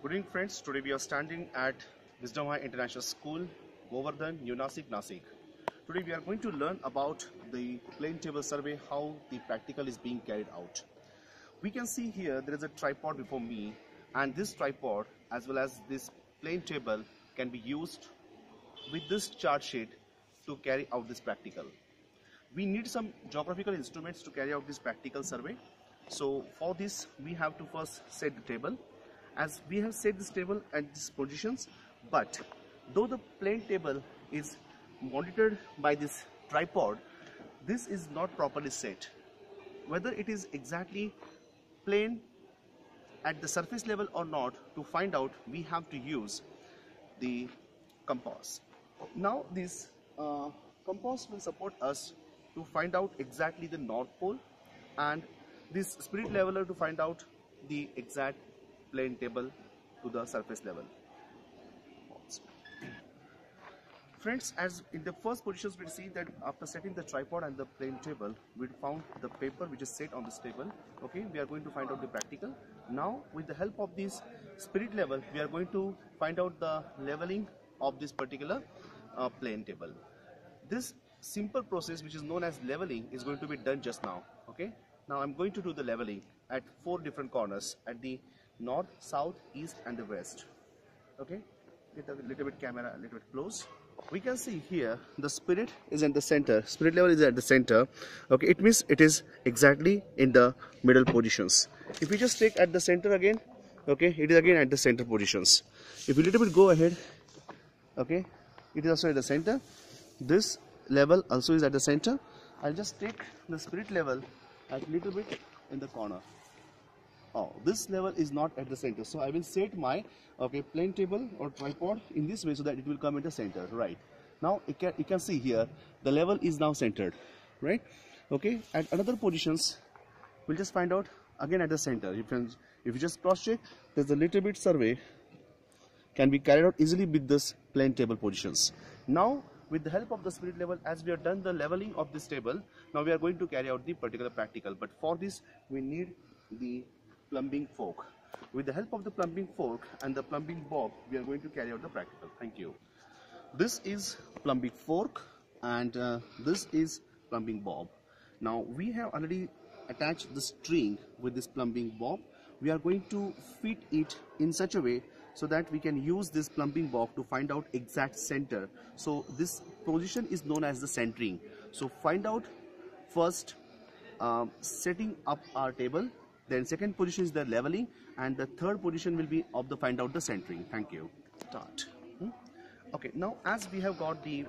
Good evening friends, today we are standing at Wisdom High International School, Govardhan, New Nasik, Nasik. Today we are going to learn about the plane table survey, how the practical is being carried out. We can see here there is a tripod before me, and this tripod as well as this plane table can be used with this chart sheet to carry out this practical. We need some geographical instruments to carry out this practical survey. So for this we have to first set the table. As we have set this table at these positions, but though the plane table is monitored by this tripod, this is not properly set. Whether it is exactly plane at the surface level or not, to find out we have to use the compass. Now this compass will support us to find out exactly the North Pole, and this spirit leveler to find out the exact plane table to the surface level. Friends, as in the first positions we see that after setting the tripod and the plane table, we found the paper which is set on this table. Okay, we are going to find out the practical. Now with the help of this spirit level, we are going to find out the leveling of this particular plane table. This simple process which is known as leveling is going to be done just now. Okay, now I'm going to do the leveling at 4 different corners at the north, south, east and the west. Okay, get a little bit camera a little bit close. We can see here the spirit is at the center, spirit level is at the center. Okay, it means it is exactly in the middle positions. If we just take at the center again, okay, it is again at the center positions. If we little bit go ahead, okay, it is also at the center. This level also is at the center. I'll just take the spirit level at little bit in the corner. Oh, this level is not at the center, so I will set my plane table or tripod in this way so that it will come in the center. Right now you can see here the level is now centered, right? Okay, at another positions we'll just find out again at the center. If you just cross check, there's a little bit survey can be carried out easily with this plane table positions. Now with the help of the spirit level, as we have done the leveling of this table, now we are going to carry out the particular practical, but for this we need the plumbing fork. With the help of the plumbing fork and the plumbing bob, we are going to carry out the practical. Thank you. This is plumbing fork and this is plumbing bob. Now we have already attached the string with this plumbing bob. We are going to fit it in such a way so that we can use this plumbing bob to find out exact center. So this position is known as the centering. So find out first setting up our table, then second position is the leveling, and the third position will be of the find out the centering. Thank you. Start. Okay, now as we have got the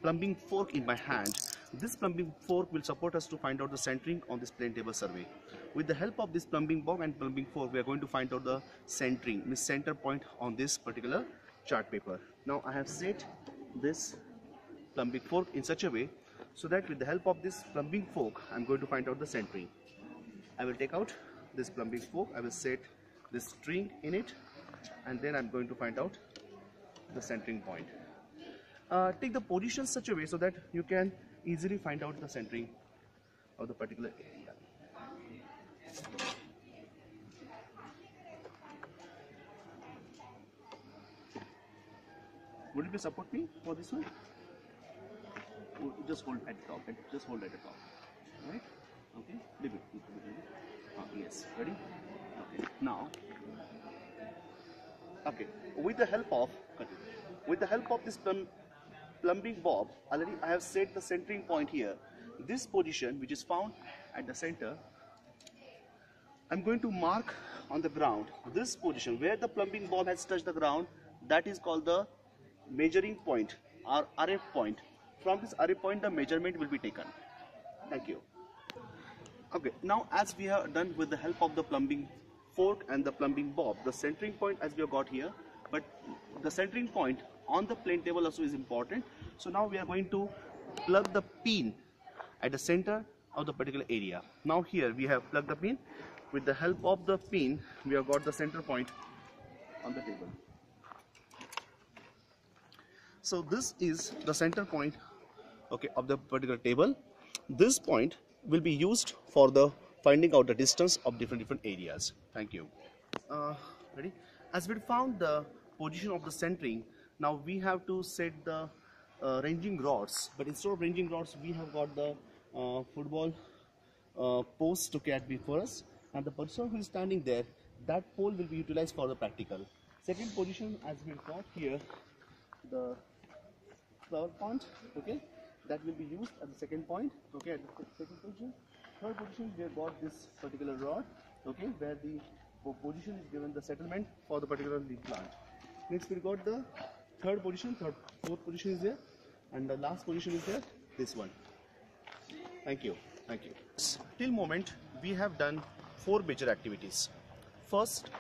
plumbing fork in my hand, this plumbing fork will support us to find out the centering on this plane table survey. With the help of this plumbing bob and plumbing fork, we are going to find out the centering, means center point on this particular chart paper. Now I have set this plumbing fork in such a way so that with the help of this plumbing fork, I am going to find out the centering. I will take out this plumbing fork, I will set this string in it, and then I am going to find out the centering point. Take the position such a way so that you can easily find out the centering of the particular area. Would it be support me for this one? Just hold at the top, just hold at the top, right? Okay, leave it. Yes, ready? Okay, now, okay, with the help of this plumbing bob, already I have set the centering point here. This position which is found at the center, I'm going to mark on the ground this position where the plumbing bob has touched the ground. That is called the measuring point or RF point. From this RF point the measurement will be taken. Thank you. Okay, now as we have done with the help of the plumbing fork and the plumbing bob, the centering point as we have got here, but the centering point on the plane table also is important. So now we are going to plug the pin at the center of the particular area. Now here we have plugged the pin. With the help of the pin, we have got the center point on the table. So this is the center point, okay, of the particular table. This point will be used for the finding out the distance of different areas. Thank you. Ready? as we found the position of the centering, now we have to set the ranging rods, but instead of ranging rods we have got the football post to at before us, and the person who is standing there, that pole will be utilized for the practical. Second position, as we got here, the flower point, okay, that will be used at the second point, okay, at the second position. Third position, we have got this particular rod, okay, where the position is given the settlement for the particular leaf plant. Next we got the third position, fourth position is there, and the last position is there, this one. Thank you. Thank you. Till moment we have done 4 major activities. First,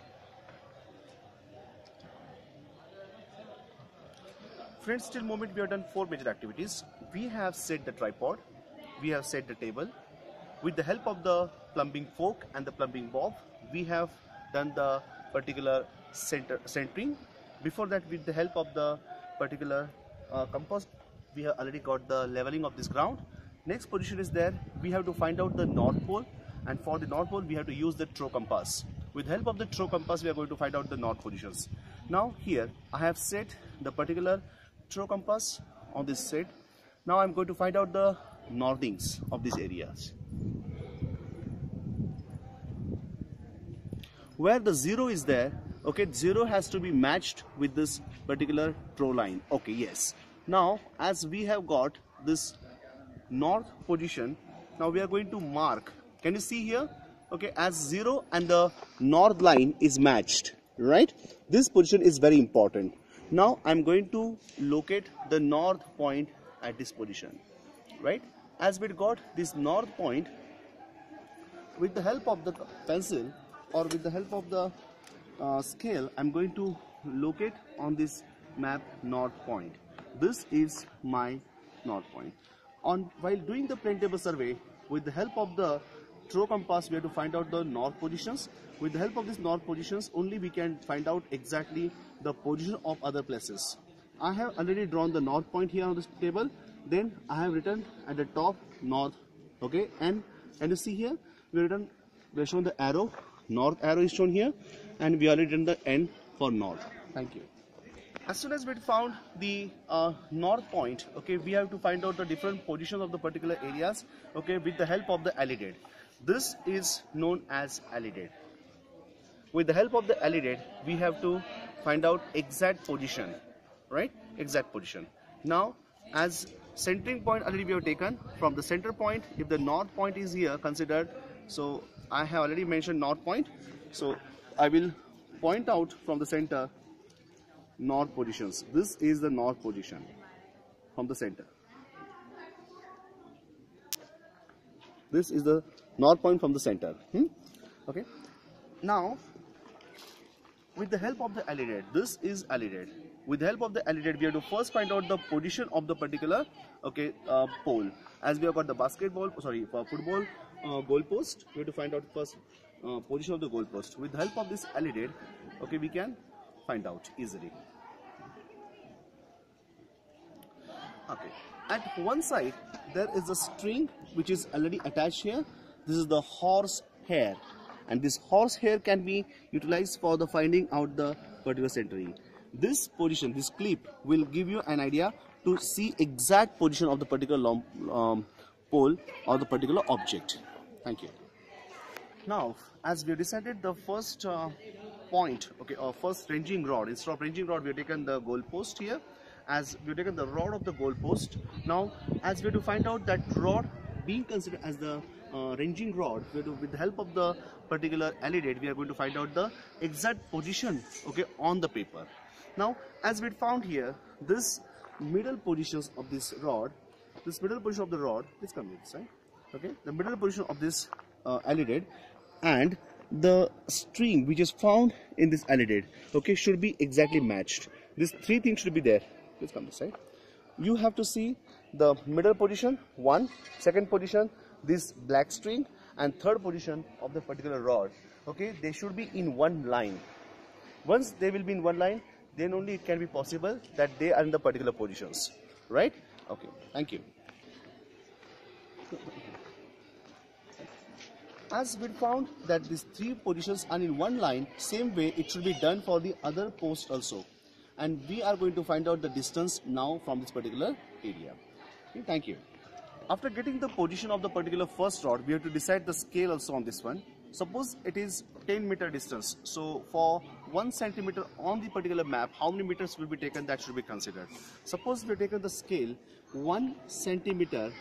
friends, till moment we have done 4 major activities. We have set the tripod, we have set the table. With the help of the plumbing fork and the plumbing bob, we have done the particular centering. Before that, with the help of the particular compass, we have already got the leveling of this ground. Next position is there, we have to find out the north pole, and for the north pole we have to use the throw compass. With help of the throw compass we are going to find out the north positions. Now here I have set the particular throw compass on this set. Now I am going to find out the northings of these areas. Where the 0 is there, okay, 0 has to be matched with this particular throw line. Okay, yes. Now as we have got this north position, now we are going to mark. Can you see here? Okay, as 0 and the north line is matched, right? This position is very important. Now I'm going to locate the north point at this position, right? As we got this north point, with the help of the pencil or with the help of the scale, I'm going to locate on this map north point. This is my north point. While doing the plane table survey, with the help of the throw compass, we have to find out the north positions. With the help of these north positions, only we can find out exactly the position of other places. I have already drawn the north point here on this table. Then I have written at the top north, okay, and you see here we have shown the arrow, north arrow is shown here, and we already done the end for north. Thank you. As soon as we found the north point, okay, we have to find out the different positions of the particular areas, okay, with the help of the alidade. This is known as alidade. With the help of the alidade, we have to find out exact position, right? Exact position. Now, as centering point already we have taken, from the center point, if the north point is here considered, so I have already mentioned north point, so I will point out from the center north positions. This is the north position from the center. This is the north point from the center. Okay. Now, with the help of the alidade, this is alidade. With the help of the alidade, we have to first find out the position of the particular, okay, pole. As we have got the for football goal post, we have to find out first position of the goal post. With the help of this alidade, okay, we can find out easily. Okay. At one side, there is a string which is already attached here. This is the horse hair, and this horse hair can be utilized for the finding out the particular centering. This position, this clip, will give you an idea to see exact position of the particular pole or the particular object. Thank you. Now, as we have decided the first point, okay, or first ranging rod, instead of ranging rod, we have taken the goal post here. As we have taken the rod of the goal post. Now, as we have to find out that rod being considered as the ranging rod, we have to, with the help of the particular alidade, we are going to find out the exact position, okay, on the paper. Now, as we found here, this middle positions of this rod, this middle position of the rod, please come this side, okay, the middle position of this alidade and the string which is found in this alidade, okay, should be exactly matched. These 3 things should be there. Please come this side. You have to see the middle position, 1, second position, this black string, and third position of the particular rod. Okay, they should be in one line. Once they will be in one line, then only it can be possible that they are in the particular positions. Right? Okay, thank you. as we found that these three positions are in one line, same way it should be done for the other post also. And we are going to find out the distance now from this particular area. Okay, thank you. After getting the position of the particular first rod, we have to decide the scale also on this one. Suppose it is 10-meter distance. So for 1 centimeter on the particular map, how many meters will be taken, that should be considered. Suppose we have taken the scale 1 centimeter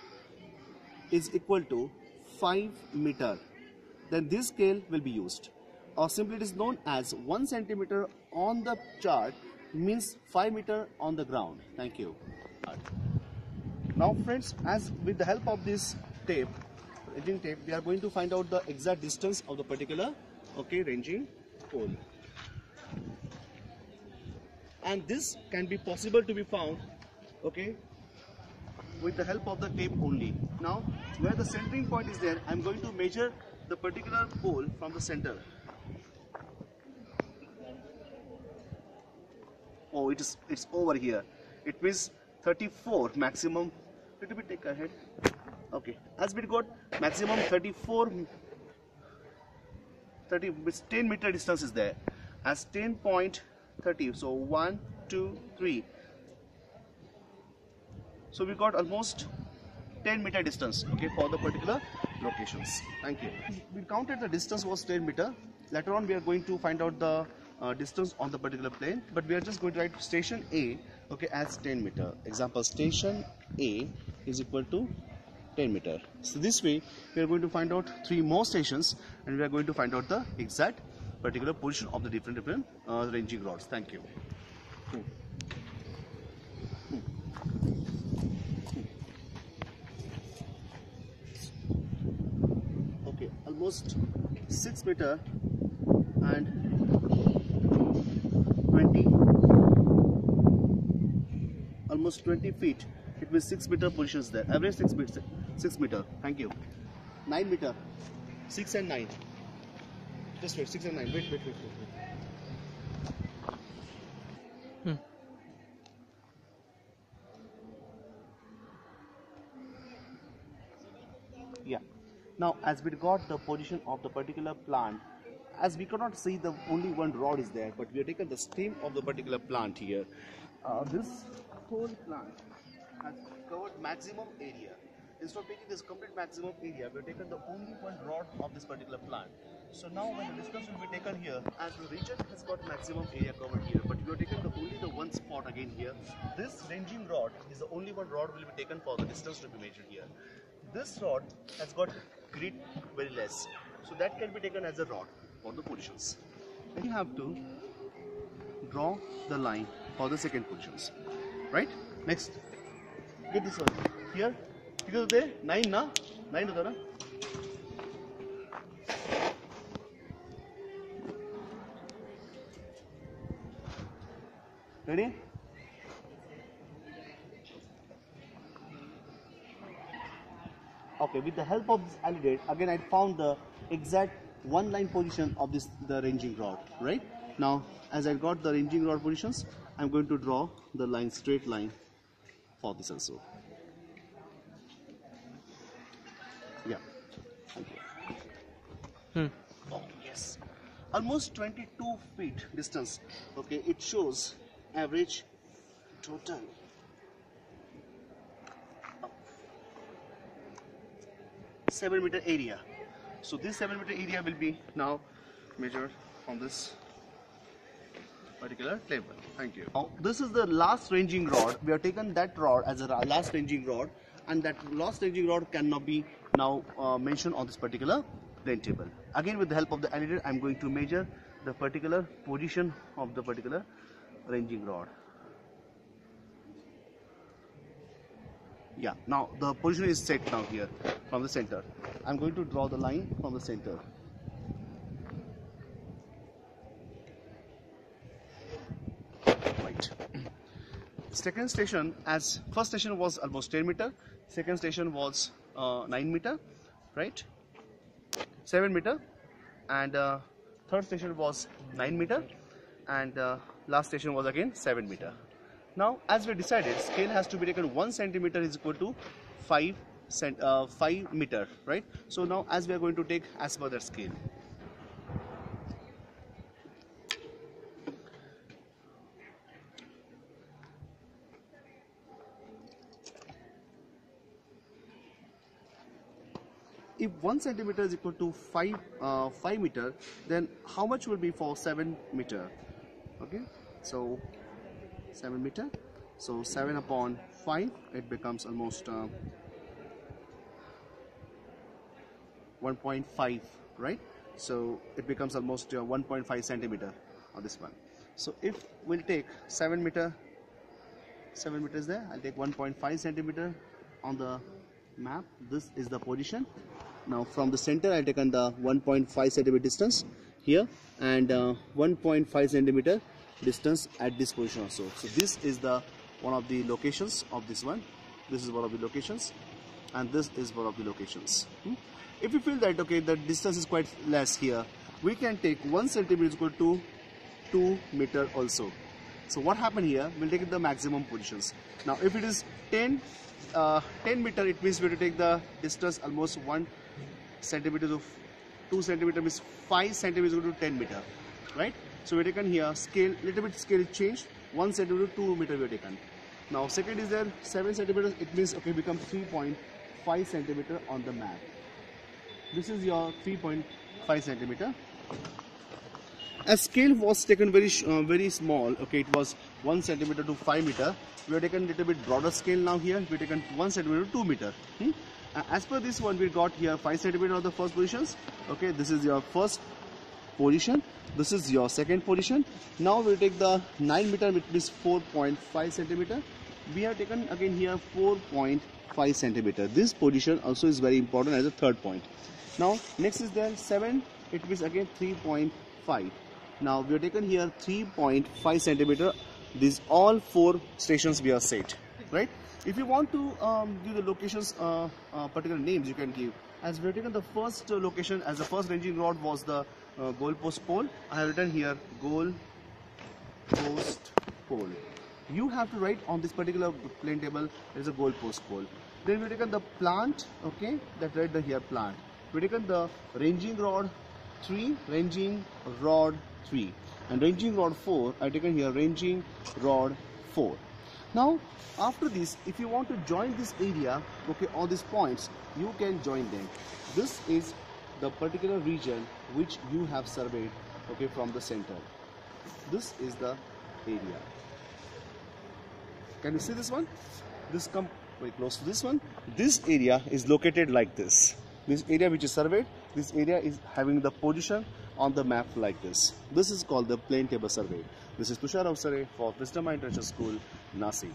is equal to 5 meter. Then this scale will be used. Or simply it is known as 1 centimeter on the chart means 5 meter on the ground. Thank you. Now friends, as with the help of this tape, ranging tape, we are going to find out the exact distance of the particular ranging pole. And this can be possible to be found with the help of the tape only. Now where the centering point is there, I am going to measure the particular pole from the center. Oh, it's over here. It means 34 maximum. Little bit take ahead. Okay, as we got maximum 34, 10 meter distance is there as 10.30. So 1, 2, 3. So we got almost 10 meter distance for the particular locations. Thank you. We counted the distance was 10 meter. Later on we are going to find out the distance on the particular plane, but we are just going to write station A as 10 meter. Example, station A is equal to 10 meter. So this way we are going to find out 3 more stations and we are going to find out the exact particular position of the different ranging rods. Thank you. Okay, almost 6 meter and 20, almost 20 feet. It means 6 meter positions there. Average 6 meter. Thank you. 9 meter. 6 and 9. Just wait. 6 and 9. Wait. Yeah. Now, as we got the position of the particular plant, as we cannot see the only one rod is there, but we have taken the stem of the particular plant here. This whole plant has covered maximum area. Instead of taking this complete maximum area, we have taken the only one rod of this particular plant. So now when the distance will be taken here, as the region has got maximum area covered here, but we have taken only the one spot again here. This ranging rod is the only one rod will be taken for the distance to be measured here. This rod has got grit very less, so that can be taken as a rod for the positions. Then you have to draw the line for the second positions, right? Next, get this one here. Because there 9 na 9 hota na. Ready? Okay, with the help of this alidate, again I found the exact one line position of the ranging rod, right? Now, as I got the ranging rod positions, I'm going to draw the line, straight line for this also. Yeah. Thank you. Oh, yes. Almost 22 feet distance. Okay, it shows average total. 7 meter area. So this 7 meter area will be now measured from this particular table. Thank you. Now this is the last ranging rod. We have taken that rod as a last ranging rod, and that last ranging rod cannot be now mentioned on this particular plane table. Again, with the help of the alligator, I am going to measure the particular position of the particular ranging rod. Yeah, now the position is set now here from the center. I am going to draw the line from the center. Right. Second station, as first station was almost 10 meter, second station was 9 meter, right? 7 meter, and third station was 9 meter, and last station was again 7 meter. Now, as we decided, scale has to be taken 1 centimeter is equal to 5 5 meter, right? So now as we are going to take as per that scale. If 1 centimeter is equal to 5 meter, then how much will be for 7 meter? Okay, so 7 meter, so 7 upon 5, it becomes almost 1.5, right? So it becomes almost 1.5 centimeter on this one. So if we'll take 7 meter is there, I'll take 1.5 centimeter on the map. This is the position. Now from the center I've taken the 1.5 centimeter distance here, and 1.5 centimeter distance at this position also. So this is the one of the locations of this one. This is one of the locations, and this is one of the locations. If you feel that okay, the distance is quite less here, we can take 1 centimeter is equal to 2 meter also. So what happened here, we'll take the maximum positions. Now if it is 10 meter, it means we have to take the distance almost 1 centimeter of 2 centimeter means 5 centimeters to 10 meter, right? So we taken here scale, little bit scale change, 1 centimeter to 2 meter we have taken. Now second is there 7 centimeters, it means okay, become 3.5 centimeter on the map. This is your 3.5 centimeter. As scale was taken very small, okay, it was 1 centimeter to 5 meter. We have taken a little bit broader scale now here. We have taken 1 centimeter to 2 meter. As per this one, we got here 5 centimeter of the first positions. Okay, this is your first position. This is your second position. Now we will take the 9 meter, which is 4.5 centimeter. We have taken again here 4.5 centimeter. This position also is very important as a third point. Now next is there 7. It is again 3.5. Now we have taken here 3.5 centimeter. These all 4 stations we are set, right? If you want to give the locations particular names, you can give. As we have taken the first location as the first ranging rod was the goalpost pole, I have written here goalpost pole. You have to write on this particular plane table there is a goalpost pole. Then we have taken the plant, okay, that write the here plant. We have taken the ranging rod 3, ranging rod 3, and ranging rod 4. I have taken here ranging rod 4. Now after this, if you want to join this area, okay, all these points, you can join them. This is the particular region which you have surveyed, okay, from the center. This is the area. Can you see this one? This come very close to this one. This area is located like this. This area which is surveyed, this area is having the position on the map like this. This is called the plane table survey. This is Tushar Avsare for Wisdom International School, Nasi.